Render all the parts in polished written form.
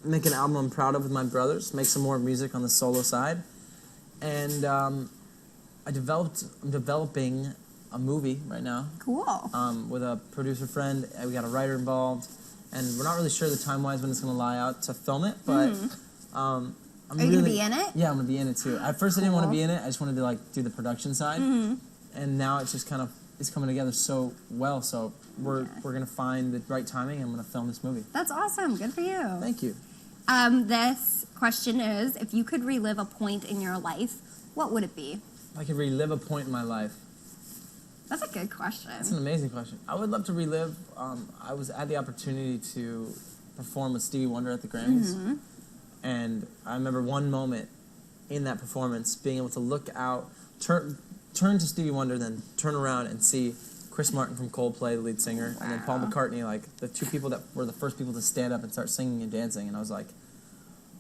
make an album I'm proud of with my brothers, make some more music on the solo side. And I'm developing a movie right now. Cool. With a producer friend. We got a writer involved. And we're not really sure the time-wise when it's going to lie out to film it, but... Are you going to be in it? Yeah, I'm going to be in it too. At first I didn't want to be in it. I just wanted to like do the production side. And now it's just kind of, it's coming together so well. So we're going to find the right timing and I'm going to film this movie. That's awesome. Good for you. Thank you. This question is, if you could relive a point in your life, what would it be? If I could relive a point in my life. That's a good question. That's an amazing question. I would love to relive, I had the opportunity to perform with Stevie Wonder at the Grammys. And I remember one moment in that performance being able to look out, turn to Stevie Wonder, then turn around and see Chris Martin from Coldplay, the lead singer, and then Paul McCartney, like the two people that were the first people to stand up and start singing and dancing. And I was like,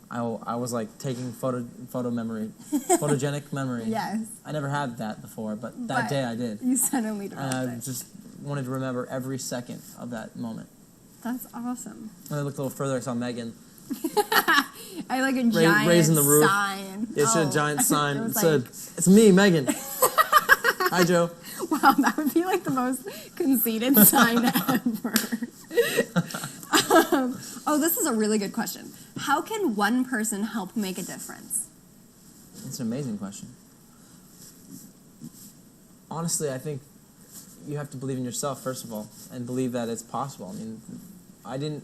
I was like taking photogenic memory. Yes. I never had that before, but that day I did. You suddenly developed and I just wanted to remember every second of that moment. That's awesome. When I looked a little further, I saw Megan. I like a giant raising the roof. sign. Yeah, she had a giant sign. It said, "It's me, Megan." Hi, Joe. Wow, that would be like the most conceited sign ever. This is a really good question. How can one person help make a difference? That's an amazing question. Honestly, I think you have to believe in yourself, first of all, and believe that it's possible. I mean,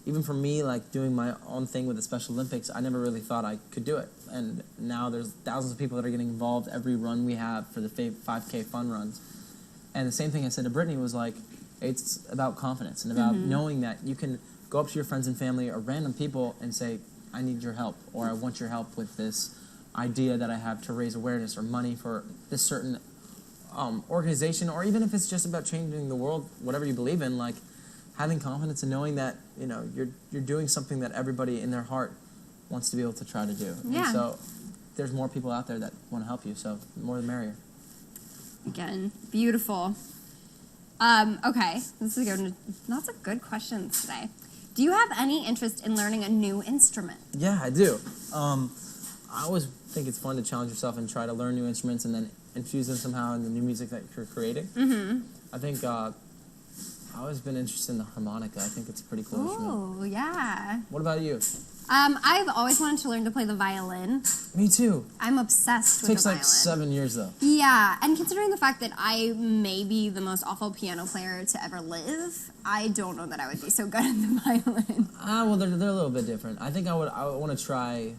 even for me, like doing my own thing with the Special Olympics, I never really thought I could do it. And now there's thousands of people that are getting involved every run we have for the 5K fun runs. And the same thing I said to Brittany was like, it's about confidence and about knowing that you can go up to your friends and family or random people and say, I need your help, or I want your help with this idea that I have to raise awareness or money for this certain organization, or even if it's just about changing the world, whatever you believe in, like having confidence and knowing that, you know, you're doing something that everybody in their heart wants to be able to try to do. Yeah. And so there's more people out there that want to help you, so the more the merrier. Again, beautiful. Okay, this is good. Lots of good questions today. Do you have any interest in learning a new instrument? Yeah, I do. I always think it's fun to challenge yourself and try to learn new instruments and then infuse them somehow in the new music that you're creating. I think I've always been interested in the harmonica. I think it's a pretty cool instrument. Oh, yeah. What about you? I've always wanted to learn to play the violin. Me too. I'm obsessed with the violin. It takes like 7 years, though. Yeah, and considering the fact that I may be the most awful piano player to ever live, I don't know that I would be so good at the violin. Well, they're a little bit different. I think I would want to try...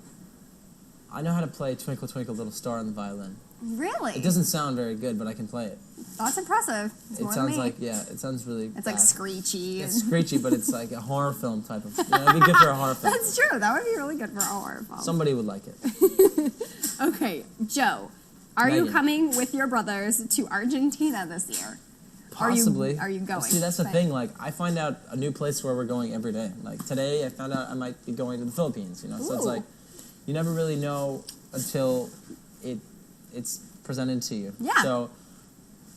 I know how to play Twinkle Twinkle Little Star on the violin. Really? It doesn't sound very good, but I can play it. That's impressive. It's it more sounds than me. like, yeah, it sounds really It's bad. like screechy. It's screechy, but it's like a horror film type of... it'd be good for a horror film. That's true. That would be really good for a horror film. Somebody would like it. Okay, Joe, are Megan. you coming with your brothers to Argentina this year? Possibly. Are you going? See, that's the thing. Like, I find out a new place where we're going every day. Like, today I found out I might be going to the Philippines, you know? So it's like, you never really know until it's presented to you. Yeah. So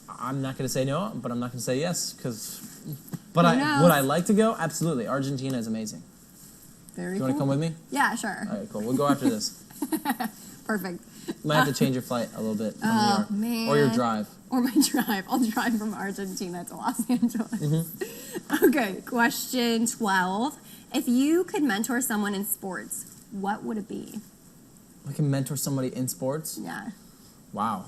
I'm not going to say no, but I'm not going to say yes, because... But would I like to go? Absolutely. Argentina is amazing. Very You want to come with me? Yeah, sure. All right, cool. We'll go after this. Perfect. Might have to change your flight a little bit from New York. Man. Or your drive. Or my drive. I'll drive from Argentina to Los Angeles. Okay, question 12. If you could mentor someone in sports, what would it be? I can mentor somebody in sports? Yeah. Wow.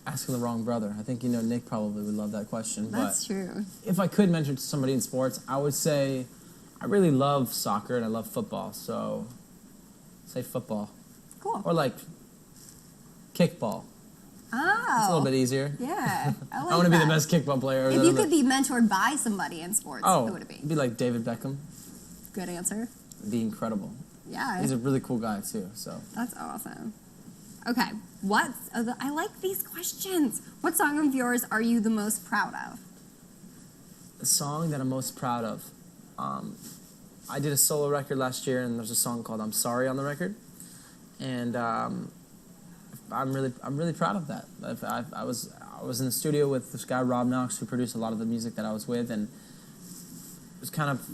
Asking the wrong brother. I think, Nick probably would love that question. That's true. If I could mentor somebody in sports, I would say I really love soccer and I love football. So, say football. Cool. Or like kickball. Oh. It's a little bit easier. Yeah. I want to be the best kickball player. If you could be mentored by somebody in sports, who would it be? It'd be like David Beckham. Good answer. It'd be incredible. Yeah. He's a really cool guy, too. So that's awesome. Okay. I like these questions. What song of yours are you the most proud of? The song that I'm most proud of. I did a solo record last year, and there's a song called "I'm Sorry" on the record, and I'm really proud of that. I was in the studio with this guy Rob Knox, who produced a lot of the music that I was with, and it was kind of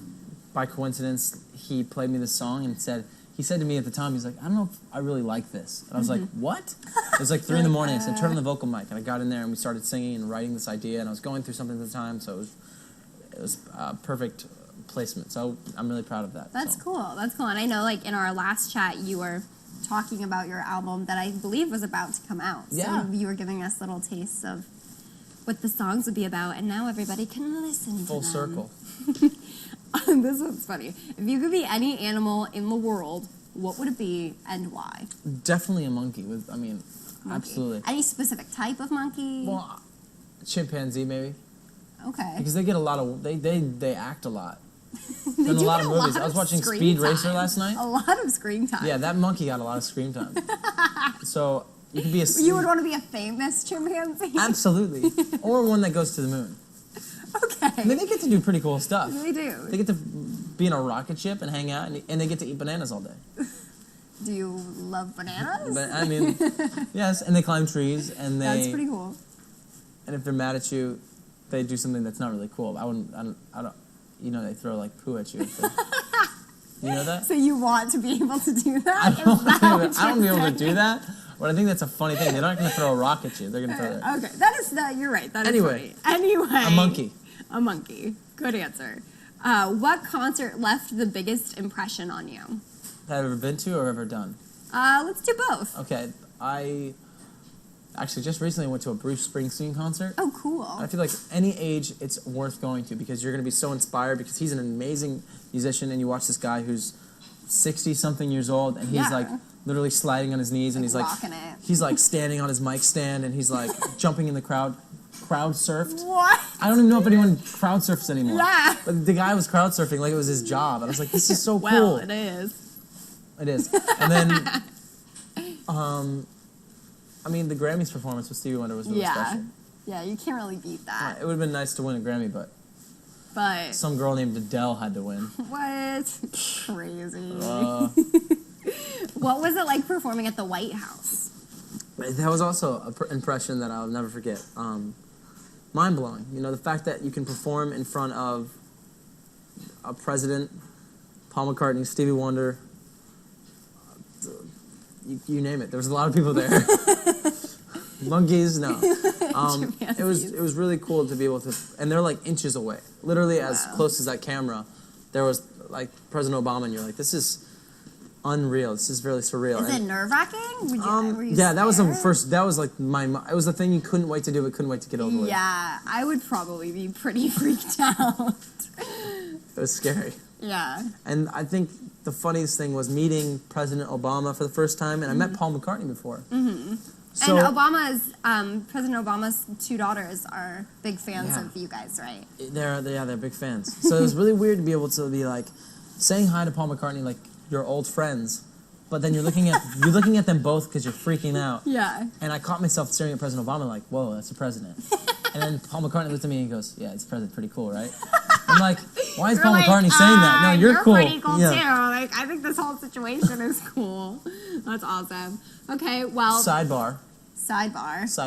by coincidence, he played me this song and he said to me at the time, he's like, I don't know if I really like this. And I was like, what? It was like 3 in the morning. I said, turn on the vocal mic. And I got in there and we started singing and writing this idea. And I was going through something at the time, so it was perfect placement. So I'm really proud of that. That's cool. That's cool. And I know, like, in our last chat, you were talking about your album that I believe was about to come out. Yeah. So you were giving us little tastes of what the songs would be about, and now everybody can listen to them. Full circle. This one's funny. If you could be any animal in the world, what would it be and why? Definitely a monkey. Monkey. Absolutely. Any specific type of monkey? Well, chimpanzee maybe. Okay. Because they get a lot of they act a lot. They In do a lot get of movies. I was watching Speed Racer last night. A lot of screen time. Yeah, that monkey got a lot of screen time. So you could be You would want to be a famous chimpanzee? Absolutely. Or one that goes to the moon. Okay. I mean, they get to do pretty cool stuff. They do. They get to be in a rocket ship and hang out, and they get to eat bananas all day. Do you love bananas? But I mean, yes, and they climb trees, and That's pretty cool. And if they're mad at you, they do something that's not really cool. I don't. You know, they throw like poo at you. You know that? So you want to be able to do that? I don't want to be able to do that. But I think that's a funny thing. They're not going to throw a rock at you. They're going to throw it. Okay, that is that. You're right. That is Anyway. funny. Anyway, A monkey. A monkey. Good answer. What concert left the biggest impression on you? That I've ever been to or ever done? Let's do both. Okay, I actually just recently went to a Bruce Springsteen concert. Oh, cool. I feel like any age it's worth going to because you're going to be so inspired because he's an amazing musician and you watch this guy who's 60-something years old and he's like literally sliding on his knees and he's like rocking it. He's like standing on his mic stand and he's like jumping in the crowd surfed. What? I don't even know if anyone crowd surfs anymore. Yeah. But the guy was crowd surfing like it was his job. And I was like, this is so cool. Well, it is. It is. And then I mean, the Grammys performance with Stevie Wonder was really special. Yeah, you can't really beat that. It would have been nice to win a Grammy, but some girl named Adele had to win. What? Crazy. What was it like performing at the White House? That was also an impression that I'll never forget. Mind-blowing. You know, the fact that you can perform in front of a president, Paul McCartney, Stevie Wonder, you name it. There was a lot of people there. Monkeys, no. It was really cool to be able to, and they're like inches away, literally as close as that camera. There was like President Obama, and you're like, this is unreal. This is really surreal. Is it nerve-wracking? Yeah, that was the first. That was like it was the thing you couldn't wait to do, but couldn't wait to get over with. Yeah, I would probably be pretty freaked out. It was scary. Yeah. And I think the funniest thing was meeting President Obama for the first time, and I met Paul McCartney before. Mm-hmm. So, and President Obama's 2 daughters are big fans of you guys, right? They're big fans. So it was really weird to be able to be like saying hi to Paul McCartney like you're old friends, but then you're looking at them both because you're freaking out. Yeah. And I caught myself staring at President Obama like, whoa, that's the president. And then Paul McCartney looked at me and goes, yeah, it's the president, pretty cool, right? I'm like, why is Paul McCartney saying that? No, you're cool. You're pretty cool too. Like, I think this whole situation is cool. That's awesome. Okay, well. Sidebar. Side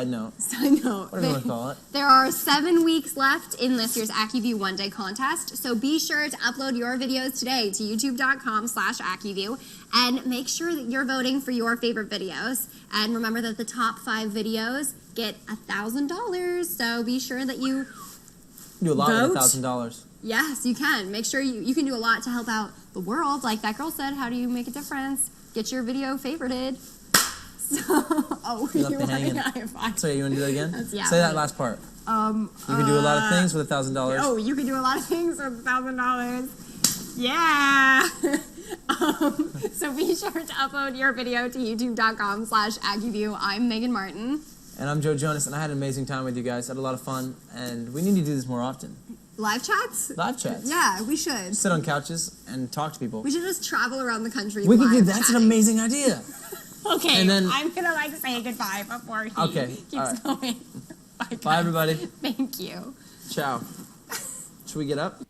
note. Whatever you want to call it. There are 7 weeks left in this year's AccuView One Day contest, so be sure to upload your videos today to youtube.com/AccuView and make sure that you're voting for your favorite videos. And remember that the top 5 videos get $1,000, so be sure that you do a lot vote. with $1,000. Yes, you can. Make sure you can do a lot to help out the world. Like that girl said, how do you make a difference? Get your video favorited. So, you want to high five? Sorry, you want to do that again? Say that last part. You can do a lot of things with $1,000. Oh, you can do a lot of things with $1,000. Yeah. So be sure to upload your video to youtube.com/AccuView. I'm Megan Martin. And I'm Joe Jonas, and I had an amazing time with you guys. I had a lot of fun, and we need to do this more often. Live chats? Live chats. Yeah, we should. Sit on couches and talk to people. We should just travel around the country. We could do that. That's an amazing idea. Okay, and then, I'm gonna say goodbye before he keeps going. Bye, everybody. Thank you. Ciao. Should we get up?